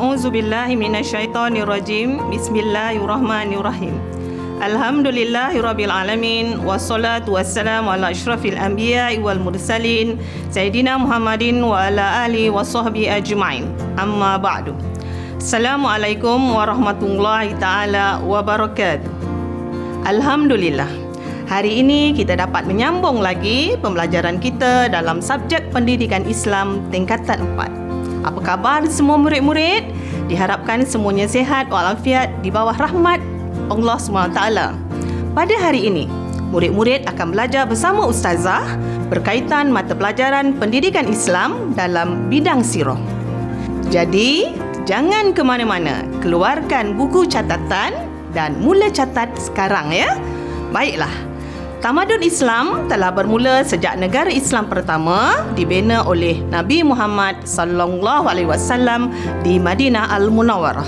A'udzubillahi minasyaitonirrajim. Bismillahirrahmanirrahim. Alhamdulillahirabbil alamin wassalatu wassalamu ala asyrafil anbiya'i wal mursalin sayyidina Muhammadin wa ala alihi washabbihi ajmain. Amma ba'du. Assalamualaikum warahmatullahi taala wabarakatuh. Alhamdulillah. Hari ini kita dapat menyambung lagi pembelajaran kita dalam subjek pendidikan Islam tingkatan 4. Apa khabar semua murid-murid? Diharapkan semuanya sihat walafiat di bawah rahmat Allah SWT. Pada hari ini, murid-murid akan belajar bersama Ustazah berkaitan mata pelajaran pendidikan Islam dalam bidang sirah. Jadi, jangan ke mana-mana. Keluarkan buku catatan dan mula catat sekarang ya. Baiklah. Tamadun Islam telah bermula sejak negara Islam pertama dibina oleh Nabi Muhammad sallallahu alaihi wasallam di Madinah Al-Munawwarah.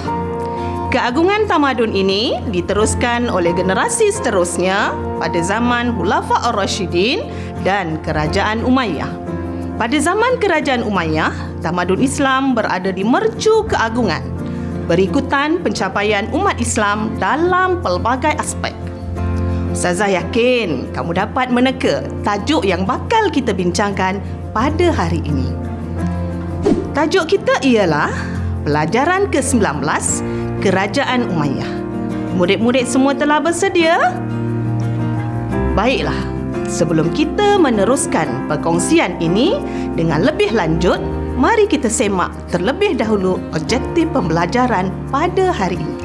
Keagungan tamadun ini diteruskan oleh generasi seterusnya pada zaman Khulafa' ar-Rasyidin dan Kerajaan Umayyah. Pada zaman Kerajaan Umayyah, tamadun Islam berada di mercu keagungan, berikutan pencapaian umat Islam dalam pelbagai aspek. Ustazah yakin kamu dapat meneka tajuk yang bakal kita bincangkan pada hari ini. Tajuk kita ialah Pelajaran ke-19 Kerajaan Umayyah. Murid-murid semua telah bersedia? Baiklah, sebelum kita meneruskan perkongsian ini dengan lebih lanjut, mari kita semak terlebih dahulu objektif pembelajaran pada hari ini.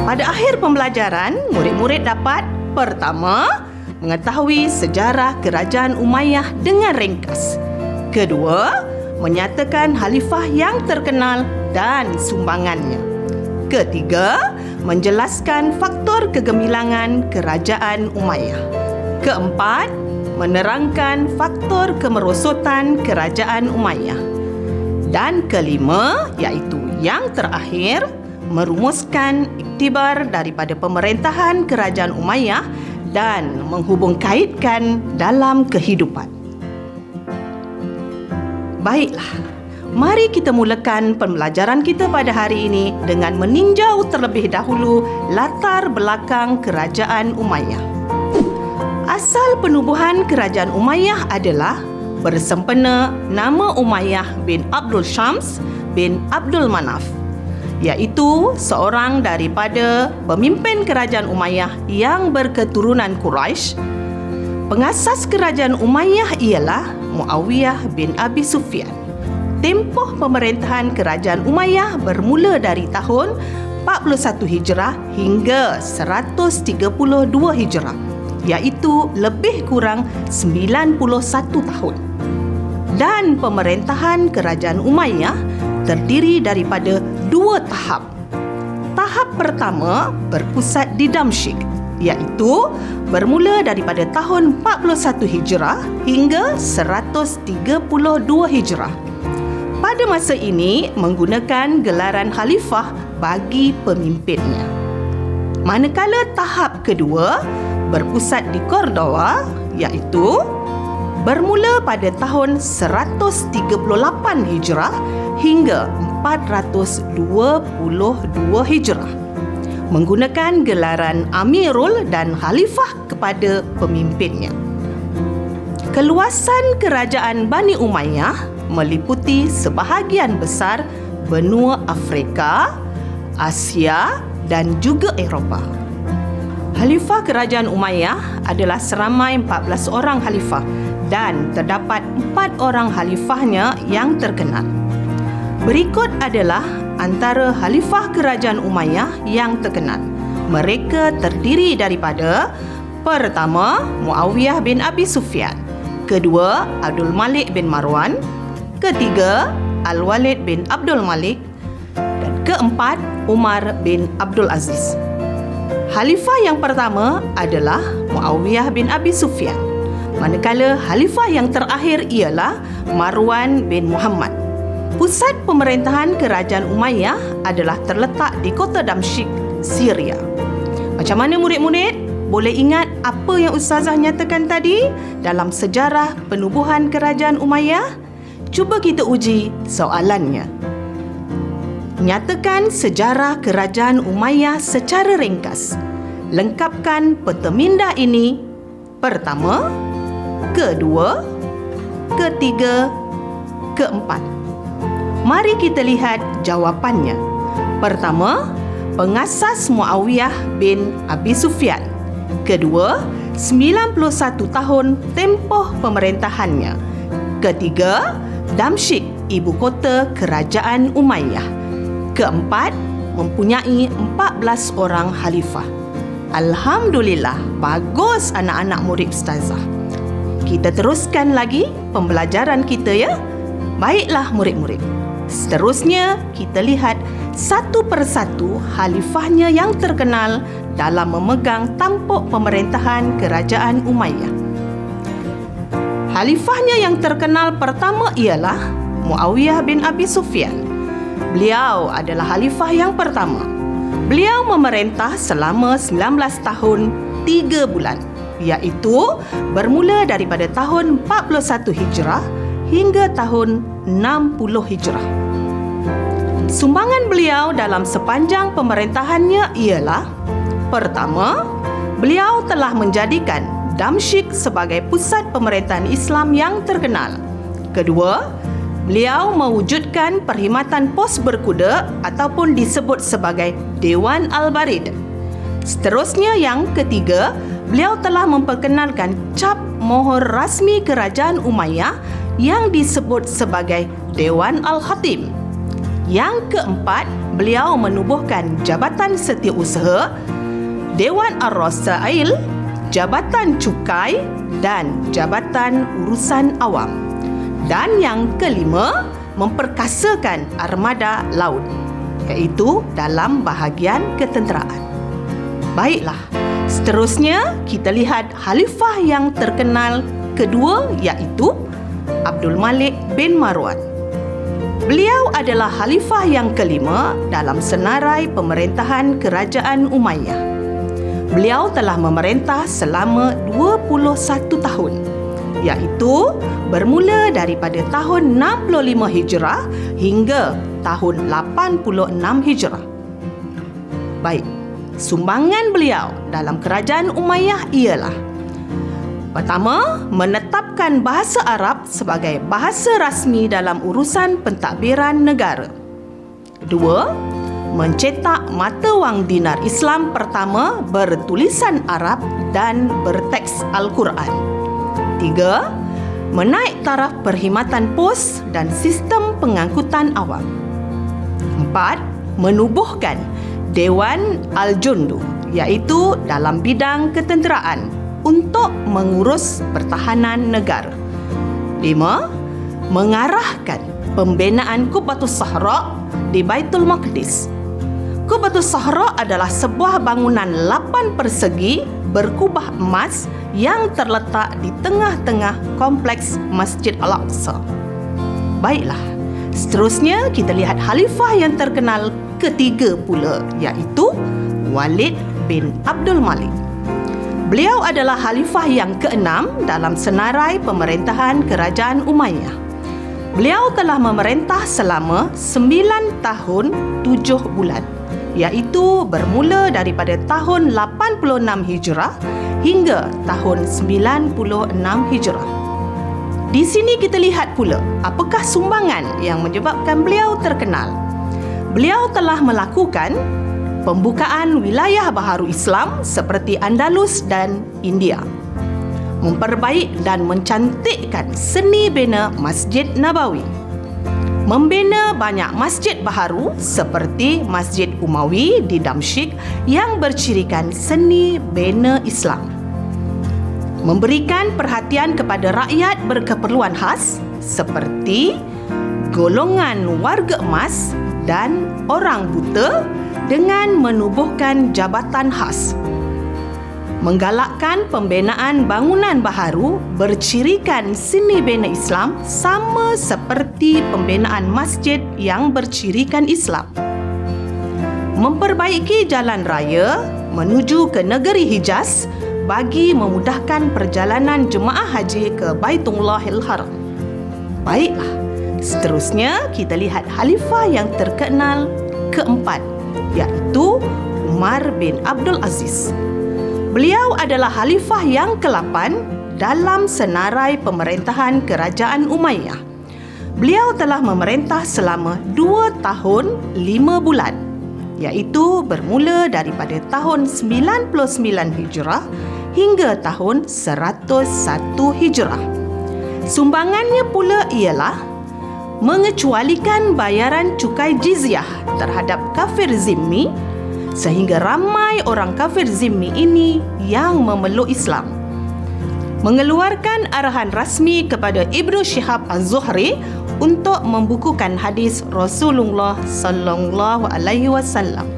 Pada akhir pembelajaran, murid-murid dapat pertama, mengetahui sejarah Kerajaan Umayyah dengan ringkas. Kedua, menyatakan khalifah yang terkenal dan sumbangannya. Ketiga, menjelaskan faktor kegemilangan Kerajaan Umayyah. Keempat, menerangkan faktor kemerosotan Kerajaan Umayyah. Dan kelima, iaitu yang terakhir, merumuskan iktibar daripada pemerintahan Kerajaan Umayyah dan menghubungkaitkan dalam kehidupan. Baiklah, mari kita mulakan pembelajaran kita pada hari ini dengan meninjau terlebih dahulu latar belakang Kerajaan Umayyah. Asal penubuhan Kerajaan Umayyah adalah bersempena nama Umayyah bin Abdul Syams bin Abdul Manaf, iaitu seorang daripada pemimpin Kerajaan Umayyah yang berketurunan Quraisy. Pengasas Kerajaan Umayyah ialah Muawiyah bin Abi Sufyan. Tempoh pemerintahan Kerajaan Umayyah bermula dari tahun 41 Hijrah hingga 132 Hijrah, iaitu lebih kurang 91 tahun. Dan pemerintahan Kerajaan Umayyah terdiri daripada 2 tahap. Tahap pertama berpusat di Damsyik, iaitu bermula daripada tahun 41 Hijrah hingga 132 Hijrah. Pada masa ini menggunakan gelaran khalifah bagi pemimpinnya. Manakala tahap kedua berpusat di Cordoba, iaitu bermula pada tahun 138 Hijrah hingga 422 Hijrah, menggunakan gelaran Amirul dan Khalifah kepada pemimpinnya. Keluasan kerajaan Bani Umayyah meliputi sebahagian besar benua Afrika, Asia dan juga Eropah. Khalifah Kerajaan Umayyah adalah seramai 14 orang khalifah dan terdapat 4 orang khalifahnya yang terkenal. Berikut adalah antara khalifah Kerajaan Umayyah yang terkenal. Mereka terdiri daripada pertama, Muawiyah bin Abi Sufyan. Kedua, Abdul Malik bin Marwan. Ketiga, Al-Walid bin Abdul Malik. Dan keempat, Umar bin Abdul Aziz. Khalifah yang pertama adalah Muawiyah bin Abi Sufyan, manakala khalifah yang terakhir ialah Marwan bin Muhammad. Pusat pemerintahan Kerajaan Umayyah adalah terletak di kota Damsyik, Syria. Macam mana murid-murid? Boleh ingat apa yang Ustazah nyatakan tadi dalam sejarah penubuhan Kerajaan Umayyah? Cuba kita uji soalannya. Nyatakan sejarah kerajaan Umayyah secara ringkas. Lengkapkan peta minda ini. Pertama, kedua, ketiga, keempat. Mari kita lihat jawapannya. Pertama, pengasas Muawiyah bin Abi Sufyan. Kedua, 91 tahun tempoh pemerintahannya. Ketiga, Damsyik, ibu kota kerajaan Umayyah. Keempat, mempunyai 14 orang khalifah. Alhamdulillah, bagus anak-anak murid Ustazah. Kita teruskan lagi pembelajaran kita ya. Baiklah murid-murid. Seterusnya, kita lihat satu persatu khalifahnya yang terkenal dalam memegang tampuk pemerintahan kerajaan Umayyah. Khalifahnya yang terkenal pertama ialah Muawiyah bin Abi Sufyan. Beliau adalah khalifah yang pertama. Beliau memerintah selama 19 tahun 3 bulan, iaitu bermula daripada tahun 41 Hijrah hingga tahun 60 Hijrah. Sumbangan beliau dalam sepanjang pemerintahannya ialah: pertama, beliau telah menjadikan Damsyik sebagai pusat pemerintahan Islam yang terkenal. Kedua, beliau mewujudkan perkhidmatan pos berkuda ataupun disebut sebagai Dewan Al-Barid. Seterusnya yang ketiga, beliau telah memperkenalkan cap mohon rasmi kerajaan Umayyah yang disebut sebagai Dewan Al-Khatim. Yang keempat, beliau menubuhkan Jabatan Setiausaha, Dewan Ar-Rasail, Jabatan Cukai dan Jabatan Urusan Awam. Dan yang kelima, memperkasakan armada laut, iaitu dalam bahagian ketenteraan. Baiklah, seterusnya kita lihat khalifah yang terkenal kedua, iaitu Abdul Malik bin Marwan. Beliau adalah khalifah yang kelima dalam senarai pemerintahan kerajaan Umayyah. Beliau telah memerintah selama 21 tahun, iaitu bermula daripada tahun 65 Hijrah hingga tahun 86 Hijrah. Baik, sumbangan beliau dalam kerajaan Umayyah ialah: pertama, menetapkan bahasa Arab sebagai bahasa rasmi dalam urusan pentadbiran negara. Kedua, mencetak mata wang dinar Islam pertama bertulisan Arab dan berteks Al-Quran. Tiga, menaik taraf perkhidmatan pos dan sistem pengangkutan awam. Empat, menubuhkan Dewan Al-Jundu, iaitu dalam bidang ketenteraan untuk mengurus pertahanan negara. 5. Mengarahkan pembinaan Qubbatus Sahra di Baitul Maqdis. Qubbatus Sahra adalah sebuah bangunan 8 persegi berkubah emas yang terletak di tengah-tengah kompleks Masjid Al-Aqsa. Baiklah, seterusnya kita lihat khalifah yang terkenal ketiga pula, iaitu Walid bin Abdul Malik. Beliau adalah khalifah yang keenam dalam senarai pemerintahan kerajaan Umayyah. Beliau telah memerintah selama 9 tahun 7 bulan, iaitu bermula daripada tahun 86 Hijrah hingga tahun 96 Hijrah. Di sini kita lihat pula apakah sumbangan yang menyebabkan beliau terkenal. Beliau telah melakukan pembukaan wilayah baharu Islam seperti Andalus dan India, memperbaik dan mencantikkan seni bina Masjid Nabawi, membina banyak masjid baharu seperti Masjid Umawi di Damsyik yang bercirikan seni bina Islam, memberikan perhatian kepada rakyat berkeperluan khas seperti golongan warga emas dan orang buta dengan menubuhkan jabatan khas, menggalakkan pembinaan bangunan baharu bercirikan seni bina Islam sama seperti pembinaan masjid yang bercirikan Islam, memperbaiki jalan raya menuju ke negeri Hijaz bagi memudahkan perjalanan jemaah haji ke Baitullahil Haram. Baiklah, seterusnya kita lihat khalifah yang terkenal keempat, iaitu Umar bin Abdul Aziz. Beliau adalah khalifah yang ke-8 dalam senarai pemerintahan Kerajaan Umayyah. Beliau telah memerintah selama 2 tahun 5 bulan, iaitu bermula daripada tahun 99 Hijrah hingga tahun 101 Hijrah. Sumbangannya pula ialah mengecualikan bayaran cukai jizyah terhadap kafir zimmi, sehingga ramai orang kafir zimmi ini yang memeluk Islam. Mengeluarkan arahan rasmi kepada Ibnu Syihab Az-Zuhri untuk membukukan hadis Rasulullah sallallahu alaihi wasallam.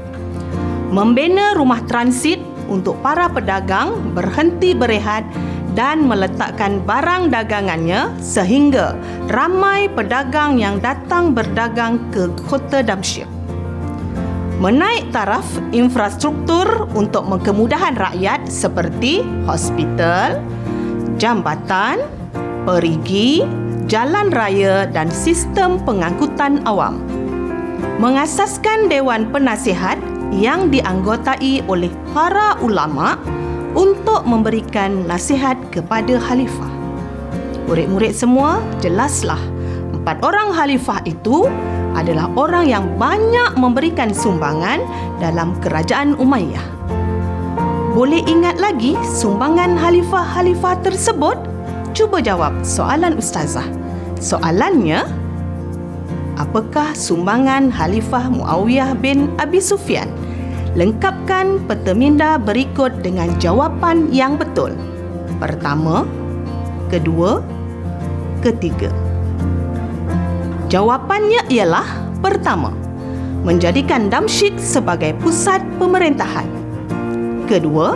Membina rumah transit untuk para pedagang berhenti berehat dan meletakkan barang dagangannya, sehingga ramai pedagang yang datang berdagang ke kota Damsyik. Menaik taraf infrastruktur untuk kemudahan rakyat seperti hospital, jambatan, perigi, jalan raya dan sistem pengangkutan awam. Mengasaskan Dewan Penasihat yang dianggotai oleh para ulama untuk memberikan nasihat kepada khalifah. Murid-murid semua, jelaslah 4 orang khalifah itu adalah orang yang banyak memberikan sumbangan dalam Kerajaan Umayyah. Boleh ingat lagi sumbangan khalifah-khalifah tersebut? Cuba jawab soalan Ustazah. Soalannya, apakah sumbangan Khalifah Muawiyah bin Abi Sufyan? Lengkapkan peta minda berikut dengan jawapan yang betul. Pertama, kedua, ketiga. Jawapannya ialah pertama, menjadikan Damsyik sebagai pusat pemerintahan. Kedua,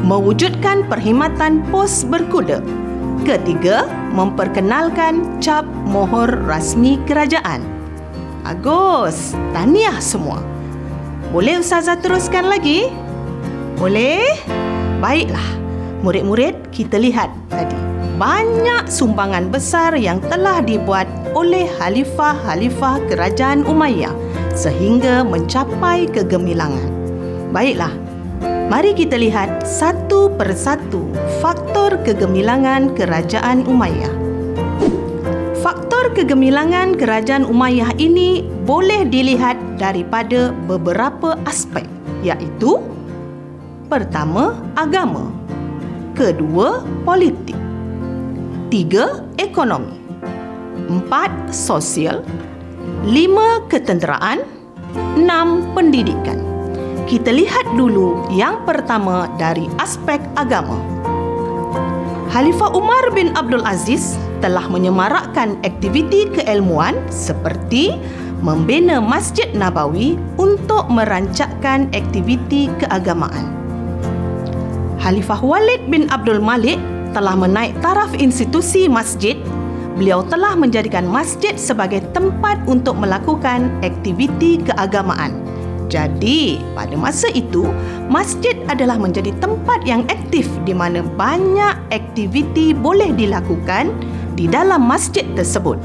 mewujudkan perkhidmatan pos berkuda. Ketiga, memperkenalkan cap mohor rasmi kerajaan. Bagus, tahniah semua. Boleh Ustazah teruskan lagi? Boleh? Baiklah, murid-murid, kita lihat tadi banyak sumbangan besar yang telah dibuat oleh khalifah-khalifah Kerajaan Umayyah sehingga mencapai kegemilangan. Baiklah, mari kita lihat satu persatu faktor kegemilangan Kerajaan Umayyah. Faktor kegemilangan Kerajaan Umayyah ini boleh dilihat daripada beberapa aspek, iaitu pertama, agama, kedua, politik, 3, ekonomi, 4, sosial, 5, ketenteraan, 6, pendidikan. Kita lihat dulu yang pertama dari aspek agama. Khalifah Umar bin Abdul Aziz telah menyemarakkan aktiviti keilmuan seperti membina Masjid Nabawi untuk merancangkan aktiviti keagamaan. Khalifah Walid bin Abdul Malik telah menaik taraf institusi masjid. Beliau telah menjadikan masjid sebagai tempat untuk melakukan aktiviti keagamaan. Jadi, pada masa itu, masjid adalah menjadi tempat yang aktif di mana banyak aktiviti boleh dilakukan di dalam masjid tersebut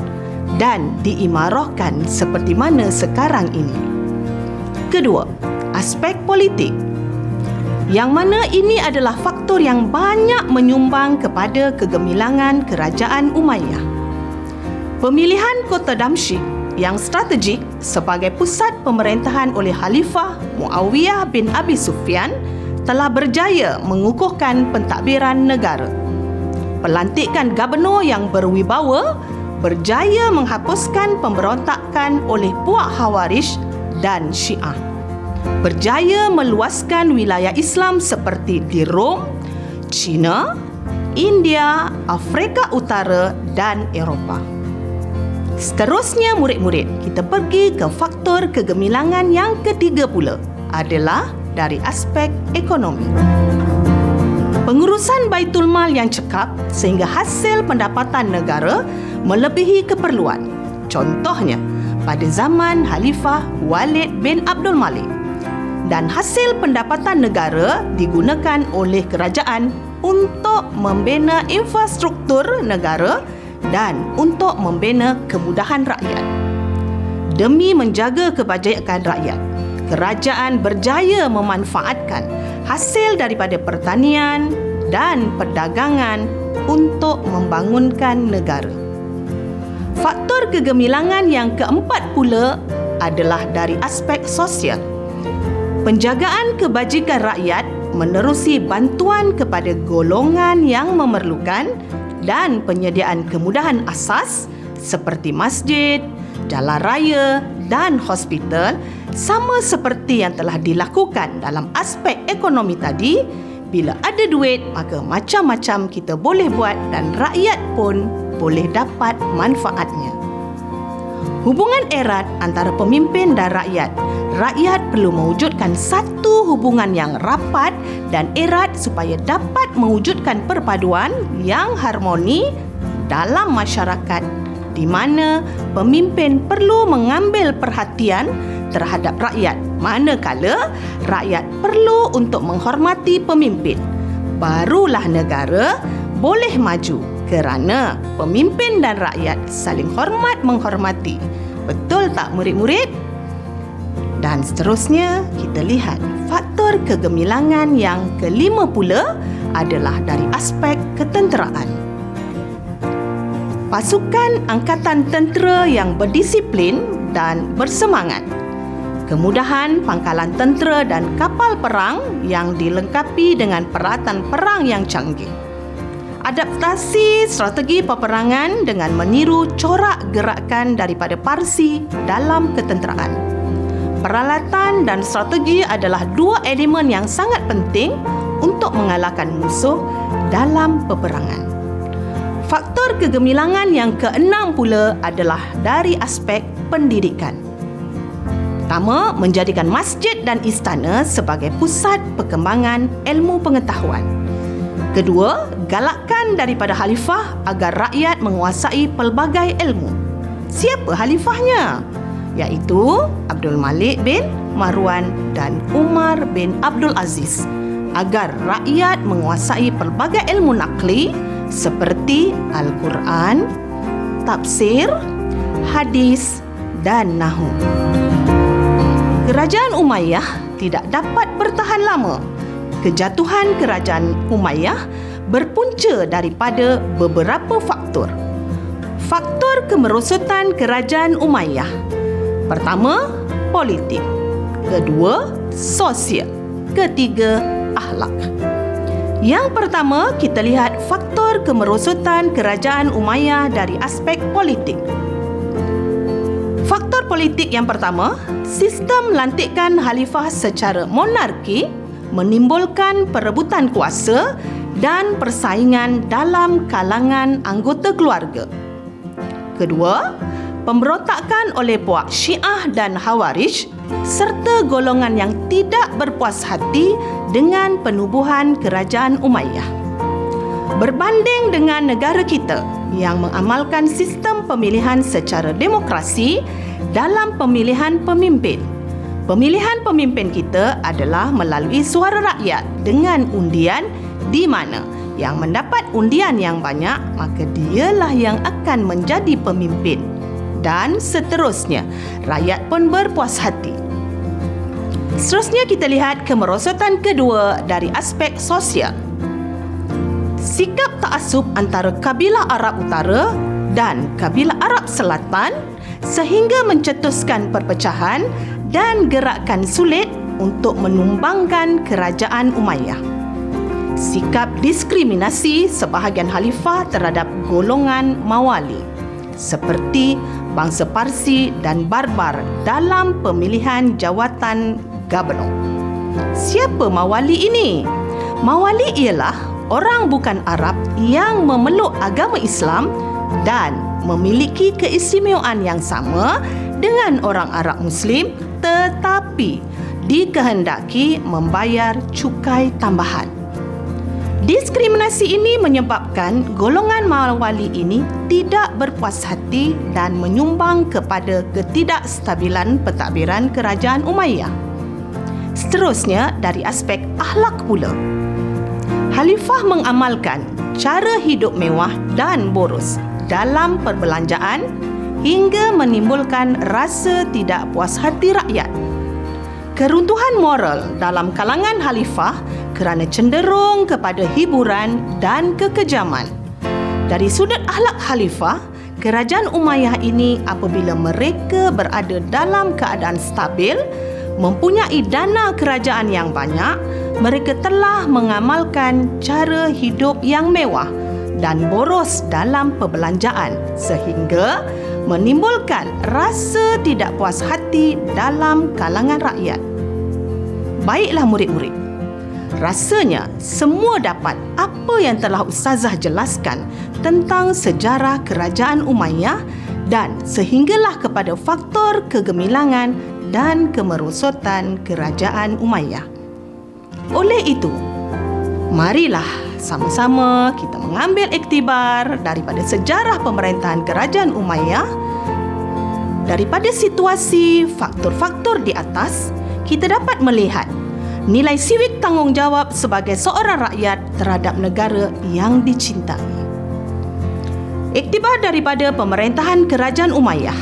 dan diimarahkan seperti mana sekarang ini. Kedua, aspek politik, yang mana ini adalah faktor yang banyak menyumbang kepada kegemilangan Kerajaan Umayyah. Pemilihan kota Damsyik yang strategik sebagai pusat pemerintahan oleh Khalifah Muawiyah bin Abi Sufyan telah berjaya mengukuhkan pentadbiran negara. Pelantikan gubernur yang berwibawa berjaya menghapuskan pemberontakan oleh puak Khawarij dan Syiah. Berjaya meluaskan wilayah Islam seperti di Rom, China, India, Afrika Utara dan Eropah. Seterusnya murid-murid, kita pergi ke faktor kegemilangan yang ketiga pula, adalah dari aspek ekonomi. Pengurusan Baitul Mal yang cekap sehingga hasil pendapatan negara melebihi keperluan. Contohnya, pada zaman Khalifah Walid bin Abdul Malik. Dan hasil pendapatan negara digunakan oleh kerajaan untuk membina infrastruktur negara dan untuk membina kemudahan rakyat. demi menjaga kebajikan rakyat. Kerajaan berjaya memanfaatkan hasil daripada pertanian dan perdagangan untuk membangunkan negara. Faktor kegemilangan yang keempat pula adalah dari aspek sosial. Penjagaan kebajikan rakyat menerusi bantuan kepada golongan yang memerlukan dan penyediaan kemudahan asas seperti masjid, jalan raya dan hospital, sama seperti yang telah dilakukan dalam aspek ekonomi tadi. Bila ada duit, maka macam-macam kita boleh buat dan rakyat pun boleh dapat manfaatnya. Hubungan erat antara pemimpin dan rakyat. Rakyat perlu mewujudkan satu hubungan yang rapat dan erat supaya dapat mewujudkan perpaduan yang harmoni dalam masyarakat, di mana pemimpin perlu mengambil perhatian terhadap rakyat, manakala rakyat perlu untuk menghormati pemimpin. Barulah negara boleh maju kerana pemimpin dan rakyat saling hormat menghormati. Betul tak murid-murid? Dan seterusnya kita lihat faktor kegemilangan yang kelima pula adalah dari aspek ketenteraan. Pasukan angkatan tentera yang berdisiplin dan bersemangat. Kemudahan pangkalan tentera dan kapal perang yang dilengkapi dengan peralatan perang yang canggih. Adaptasi strategi peperangan dengan meniru corak gerakan daripada Parsi dalam ketenteraan. Peralatan dan strategi adalah dua elemen yang sangat penting untuk mengalahkan musuh dalam peperangan. Faktor kegemilangan yang keenam pula adalah dari aspek pendidikan. Pertama, menjadikan masjid dan istana sebagai pusat perkembangan ilmu pengetahuan. Kedua, galakkan daripada khalifah agar rakyat menguasai pelbagai ilmu. Siapa khalifahnya? Iaitu Abdul Malik bin Marwan dan Umar bin Abdul Aziz, agar rakyat menguasai pelbagai ilmu nakli seperti Al-Quran, tafsir, hadis dan nahwu. Kerajaan Umayyah tidak dapat bertahan lama. Kejatuhan kerajaan Umayyah berpunca daripada beberapa faktor. Faktor kemerosotan kerajaan Umayyah. Pertama, politik. Kedua, sosial. Ketiga, akhlak. Yang pertama, kita lihat faktor kemerosotan kerajaan Umayyah dari aspek politik. Faktor politik yang pertama, sistem lantikan khalifah secara monarki menimbulkan perebutan kuasa dan persaingan dalam kalangan anggota keluarga. Kedua, pemberontakan oleh puak Syiah dan Khawarij serta golongan yang tidak berpuas hati dengan penubuhan kerajaan Umayyah. Berbanding dengan negara kita yang mengamalkan sistem pemilihan secara demokrasi dalam pemilihan pemimpin. Pemilihan pemimpin kita adalah melalui suara rakyat dengan undian, di mana yang mendapat undian yang banyak, maka dialah yang akan menjadi pemimpin. Dan seterusnya, rakyat pun berpuas hati. Seterusnya kita lihat kemerosotan kedua dari aspek sosial. Sikap ta'assub antara kabilah Arab Utara dan kabilah Arab Selatan sehingga mencetuskan perpecahan dan gerakan sulit untuk menumbangkan kerajaan Umayyah. Sikap diskriminasi sebahagian khalifah terhadap golongan Mawali seperti bangsa Parsi dan Barbar dalam pemilihan jawatan gubernur. Siapa Mawali ini? Mawali ialah orang bukan Arab yang memeluk agama Islam dan memiliki keistimewaan yang sama dengan orang Arab Muslim, tetapi dikehendaki membayar cukai tambahan. Diskriminasi ini menyebabkan golongan Mawali ini tidak berpuas hati dan menyumbang kepada ketidakstabilan pentadbiran kerajaan Umayyah. Seterusnya, dari aspek akhlak pula. Khalifah mengamalkan cara hidup mewah dan boros dalam perbelanjaan hingga menimbulkan rasa tidak puas hati rakyat. Keruntuhan moral dalam kalangan khalifah kerana cenderung kepada hiburan dan kekejaman. Dari sudut akhlak khalifah, kerajaan Umayyah ini apabila mereka berada dalam keadaan stabil, mempunyai dana kerajaan yang banyak, mereka telah mengamalkan cara hidup yang mewah dan boros dalam perbelanjaan sehingga menimbulkan rasa tidak puas hati dalam kalangan rakyat. Baiklah murid-murid, rasanya semua dapat apa yang telah Ustazah jelaskan tentang sejarah kerajaan Umayyah dan sehinggalah kepada faktor kegemilangan dan kemerosotan kerajaan Umayyah. Oleh itu, marilah sama-sama kita mengambil iktibar daripada sejarah pemerintahan kerajaan Umayyah. Daripada situasi faktor-faktor di atas, kita dapat melihat nilai siwik tanggungjawab sebagai seorang rakyat terhadap negara yang dicintai. Iktibar daripada pemerintahan kerajaan Umayyah.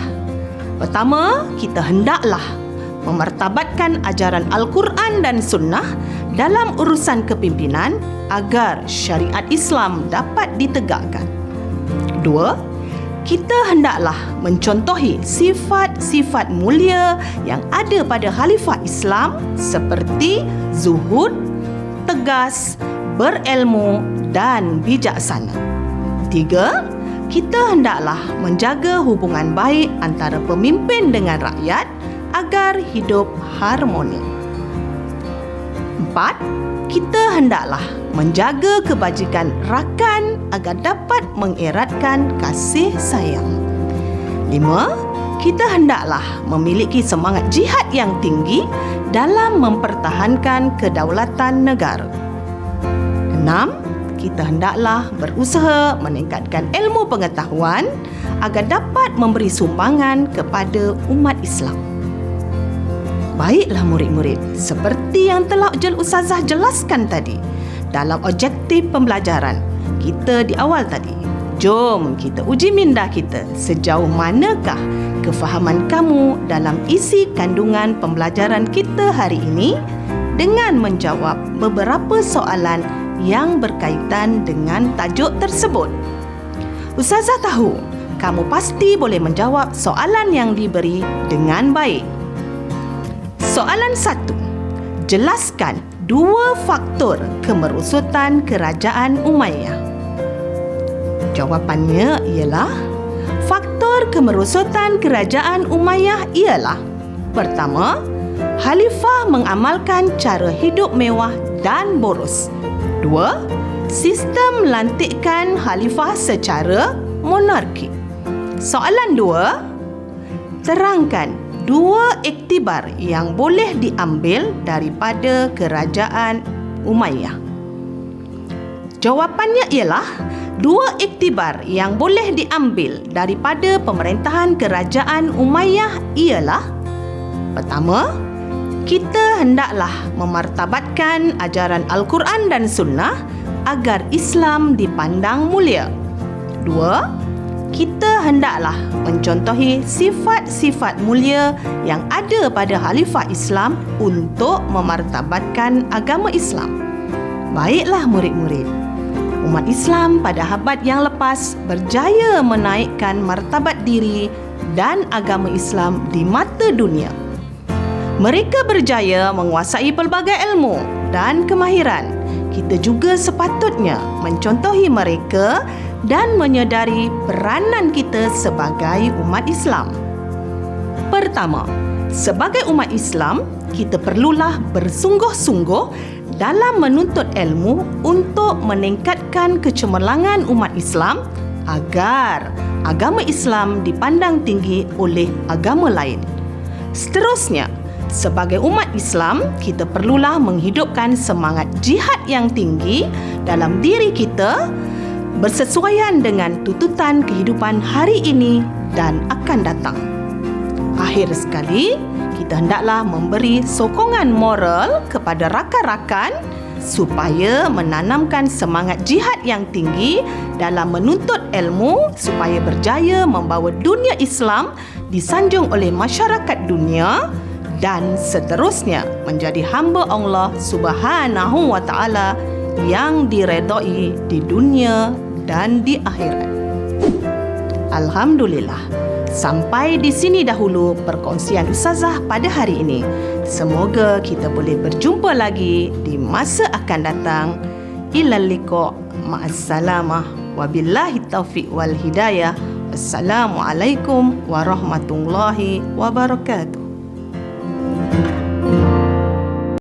Pertama, kita hendaklah memartabatkan ajaran Al-Quran dan Sunnah dalam urusan kepimpinan agar syariat Islam dapat ditegakkan. Dua, kita hendaklah mencontohi sifat-sifat mulia yang ada pada khalifah Islam seperti zuhud, tegas, berilmu dan bijaksana. Tiga, kita hendaklah menjaga hubungan baik antara pemimpin dengan rakyat agar hidup harmoni. 4. Kita hendaklah menjaga kebajikan rakan agar dapat mengeratkan kasih sayang. 5. Kita hendaklah memiliki semangat jihad yang tinggi dalam mempertahankan kedaulatan negara. 6. Kita hendaklah berusaha meningkatkan ilmu pengetahuan agar dapat memberi sumbangan kepada umat Islam. Baiklah murid-murid, seperti yang telah Ustazah jelaskan tadi dalam objektif pembelajaran kita di awal tadi. Jom kita uji minda kita sejauh manakah kefahaman kamu dalam isi kandungan pembelajaran kita hari ini dengan menjawab beberapa soalan yang berkaitan dengan tajuk tersebut. Ustazah tahu kamu pasti boleh menjawab soalan yang diberi dengan baik. Soalan 1. Jelaskan 2 faktor kemerosotan kerajaan Umayyah. Jawapannya ialah faktor kemerosotan kerajaan Umayyah ialah: pertama, khalifah mengamalkan cara hidup mewah dan boros. 2. Sistem melantikkan khalifah secara monarki. Soalan 2. Terangkan 2 iktibar yang boleh diambil daripada kerajaan Umayyah. Jawapannya ialah 2 iktibar yang boleh diambil daripada pemerintahan kerajaan Umayyah ialah: pertama, kita hendaklah memartabatkan ajaran Al-Quran dan Sunnah agar Islam dipandang mulia. 2. Kita hendaklah mencontohi sifat-sifat mulia yang ada pada khalifah Islam untuk memartabatkan agama Islam. Baiklah murid-murid, umat Islam pada abad yang lepas berjaya menaikkan martabat diri dan agama Islam di mata dunia. Mereka berjaya menguasai pelbagai ilmu dan kemahiran. Kita juga sepatutnya mencontohi mereka dan menyedari peranan kita sebagai umat Islam. Pertama, sebagai umat Islam, kita perlulah bersungguh-sungguh dalam menuntut ilmu untuk meningkatkan kecemerlangan umat Islam agar agama Islam dipandang tinggi oleh agama lain. Seterusnya, sebagai umat Islam, kita perlulah menghidupkan semangat jihad yang tinggi dalam diri kita bersesuaian dengan tuntutan kehidupan hari ini dan akan datang. Akhir sekali, kita hendaklah memberi sokongan moral kepada rakan-rakan supaya menanamkan semangat jihad yang tinggi dalam menuntut ilmu supaya berjaya membawa dunia Islam disanjung oleh masyarakat dunia dan seterusnya menjadi hamba Allah Subhanahu wa taala yang diredai di dunia dan di akhirat. Alhamdulillah. Sampai di sini dahulu perkongsian Ustazah pada hari ini. Semoga kita boleh berjumpa lagi di masa akan datang. Ilal liqa, ma'assalamah, wabillahi taufiq wal hidayah. Assalamualaikum warahmatullahi wabarakatuh.